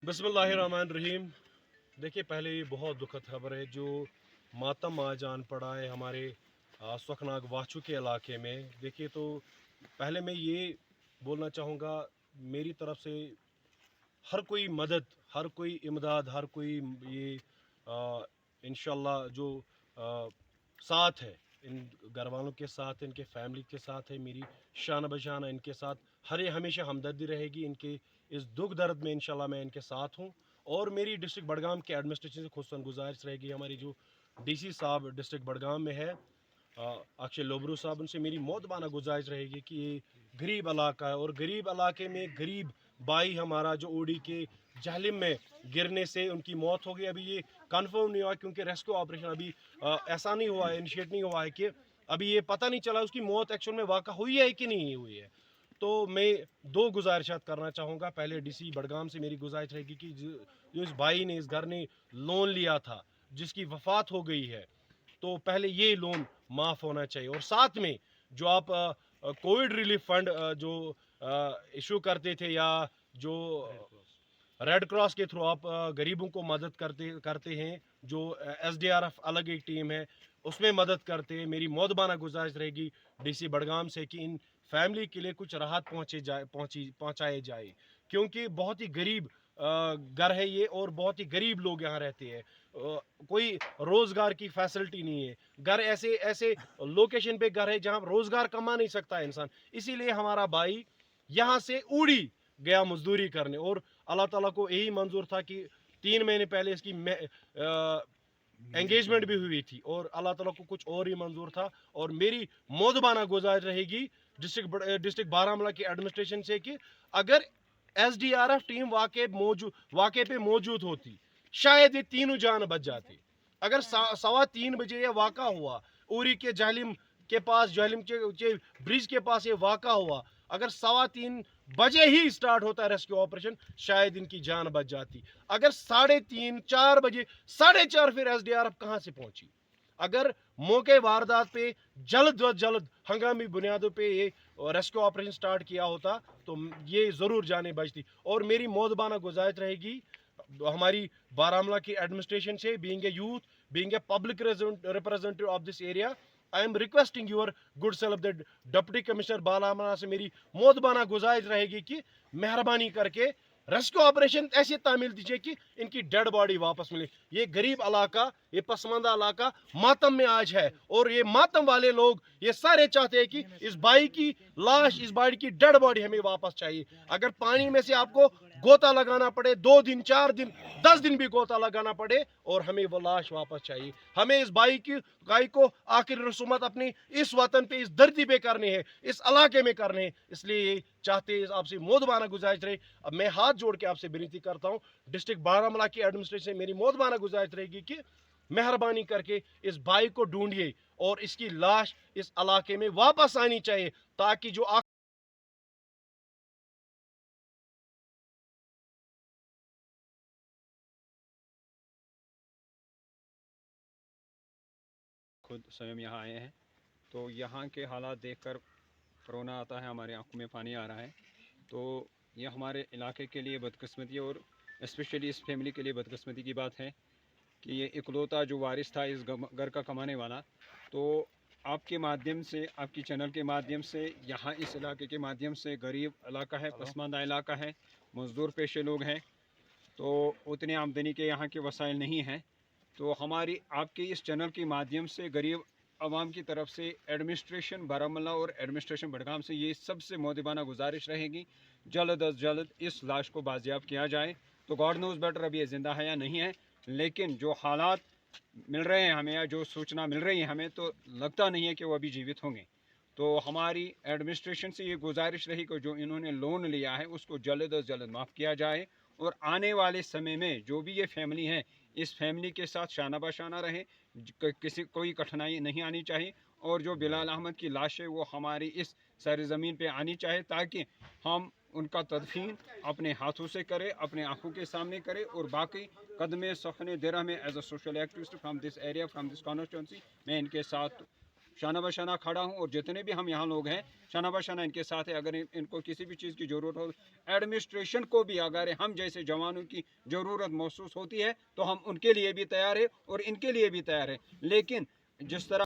बिस्मिल्लाहिर्रहमानिर्रहीम। देखिए, पहले ये बहुत दुखद खबर है जो मातम आज आन पड़ा है हमारे सुखनाग वाचू के इलाके में। देखिए, तो पहले मैं ये बोलना चाहूँगा, मेरी तरफ से हर कोई मदद, हर कोई इमदाद, हर कोई ये इंशाल्लाह जो आ, साथ है, इन घर वालों के साथ, इनके फैमिली के साथ है, मेरी शान बशाना इनके साथ हमेशा हमदर्दी रहेगी। इनके इस दुख दर्द में इंशाल्लाह मैं इनके साथ हूँ। और मेरी डिस्ट्रिक्ट बडगाम के एडमिनिस्ट्रेशन से खुसूसन गुजारिश रहेगी, हमारी जो डीसी साहब डिस्ट्रिक्ट बडगाम में है, अक्षय लोबरू साहब, उनसे मेरी मौतबाना गुजारिश रहेगी कि ये गरीब इलाका है, और गरीब इलाके में गरीब भाई हमारा जो ओडी के जहलिम में गिरने से उनकी मौत हो गई। अभी ये कंफर्म नहीं हुआ क्योंकि रेस्क्यू ऑपरेशन अभी ऐसा नहीं हुआ है, इनिशिएट नहीं हुआ है कि अभी ये पता नहीं चला उसकी मौत एक्चुअल में वाक़ा हुई है कि नहीं हुई है। तो मैं दो गुजारिशात करना चाहूँगा। पहले डीसी बडगाम से मेरी गुजारिश रहेगी कि जो इस भाई ने, इस घर ने लोन लिया था, जिसकी वफात हो गई है, तो पहले ये लोन माफ़ होना चाहिए। और साथ में जो आप कोविड रिलीफ फंड जो इशू करते थे, या जो रेड क्रॉस के थ्रू आप गरीबों को मदद करते हैं, जो एसडीआरएफ अलग एक टीम है उसमें मदद करते हैं, मेरी मौदबाना गुजारिश रहेगी डीसी बडगाम से कि इन फैमिली के लिए कुछ राहत पहुंचाए जाए, क्योंकि बहुत ही गरीब घर है ये, और बहुत ही गरीब लोग यहाँ रहते हैं। कोई रोज़गार की फैसिलिटी नहीं है, घर ऐसे ऐसे लोकेशन पे घर है जहाँ रोज़गार कमा नहीं सकता इंसान। इसीलिए हमारा भाई यहाँ से उड़ी गया मजदूरी करने, और अल्लाह ताला को यही मंजूर था कि 3 महीने पहले इसकी एंगेजमेंट भी हुई थी, और अल्लाह ताला को कुछ और ही मंजूर था। और मेरी मौदबाना गुजारिश रहेगी डिस्ट्रिक्ट बारामूला की एडमिनिस्ट्रेशन से कि अगर एसडीआरएफ टीम वाक़े पे मौजूद होती, शायद ये तीनों जान बच जाती। अगर 3:15 ये वाक़ा हुआ, उरी के जहलिम के पास, जहलिम के ब्रिज के पास ये वाक़ा हुआ, अगर 3:15 ही स्टार्ट होता है रेस्क्यू ऑपरेशन, शायद इनकी जान बच जाती। अगर 3:30-4 बजे, 4:30 फिर एसडीआरएफ कहाँ से पहुंची? अगर मौके वारदात पे जल्द हंगामी बुनियादों पे ये रेस्क्यू ऑपरेशन स्टार्ट किया होता, तो ये ज़रूर जाने बचती। और मेरी मौदबाना गुजारिश रहेगी हमारी बारामूला की एडमिनिस्ट्रेशन से, being a youth, being a public representative of this area, I am requesting your good self the deputy commissioner Baramulla से मेरी मौदबाना गुजारिश रहेगी कि मेहरबानी करके रेस्क्यू ऑपरेशन ऐसे तामील दीजिए कि इनकी डेड बॉडी वापस मिले। ये गरीब इलाका, ये पसमानदा इलाका मातम में आज है, और ये मातम वाले लोग ये सारे चाहते हैं कि इस भाई की लाश, इस भाई की डेड बॉडी हमें वापस चाहिए। अगर पानी में से आपको गोता लगाना पड़े, 2 दिन, 4 दिन, 10 दिन भी गोता लगाना पड़े, और हमें वो लाश वापस चाहिए। हमें इस भाई को आखिर रसूमत अपनी इस वतन पे, इस धरती पे करनी है, इस इलाके में करने हैं। इसलिए चाहते हैं आपसे मौदबाना गुजारिश रहे। अब मैं हाथ जोड़ के आपसे विनती करता हूँ, डिस्ट्रिक्ट बारामूला की एडमिनिस्ट्रेशन मेरी मौदबाना गुजारिश रहेगी कि मेहरबानी करके इस भाई को ढूंढिए, और इसकी लाश इस इलाके में वापस आनी चाहिए, ताकि जो खुद स्वयं यहाँ आए हैं, तो यहाँ के हालात देखकर रोना आता है, हमारे आंखों में पानी आ रहा है। तो ये हमारे इलाके के लिए बदकिस्मती, और स्पेशली इस फैमिली के लिए बदकिस्मती की बात है कि ये इकलौता जो वारिस था इस घर का कमाने वाला। तो आपके माध्यम से, आपकी चैनल के माध्यम से, यहाँ इस इलाके के माध्यम से, गरीब इलाका है, पसमानदा इलाका है, मज़दूर पेशे लोग हैं, तो उतनी आमदनी के यहाँ के वसाइल नहीं हैं। तो हमारी आपके इस चैनल के माध्यम से गरीब आवाम की तरफ से एडमिनिस्ट्रेशन बारामूला और एडमिनिस्ट्रेशन बडगाम से ये सबसे मोदिबाना गुजारिश रहेगी, जल्द अज जल्द इस लाश को बाजियाब किया जाए। तो गॉड नोज़ बेटर अभी ये ज़िंदा है या नहीं है, लेकिन जो हालात मिल रहे हैं हमें, या जो सूचना मिल रही है हमें, तो लगता नहीं है कि वो अभी जीवित होंगे। तो हमारी एडमिनिस्ट्रेशन से ये गुजारिश रही कि जो इन्होंने लोन लिया है उसको जल्द अज जल्द माफ़ किया जाए, और आने वाले समय में जो भी ये फैमिली है, इस फैमिली के साथ शाना बशाना रहे, कोई कठिनाई नहीं आनी चाहिए। और जो बिलाल अहमद की लाश है वो हमारी इस सरज़मीन पे आनी चाहिए, ताकि हम उनका तदफीन अपने हाथों से करें, अपने आंखों के सामने करें। और बाकी कदमे सफ़ने दिरा में as a social activist from this area, from this constituency, मैं इनके साथ शाना बशाना खड़ा हूँ, और जितने भी हम यहाँ लोग हैं शाना बशाना इनके साथ है। अगर इनको किसी भी चीज़ की ज़रूरत हो, एडमिनिस्ट्रेशन को भी अगर हम जैसे जवानों की ज़रूरत महसूस होती है तो हम उनके लिए भी तैयार है और इनके लिए भी तैयार है। लेकिन जिस तरह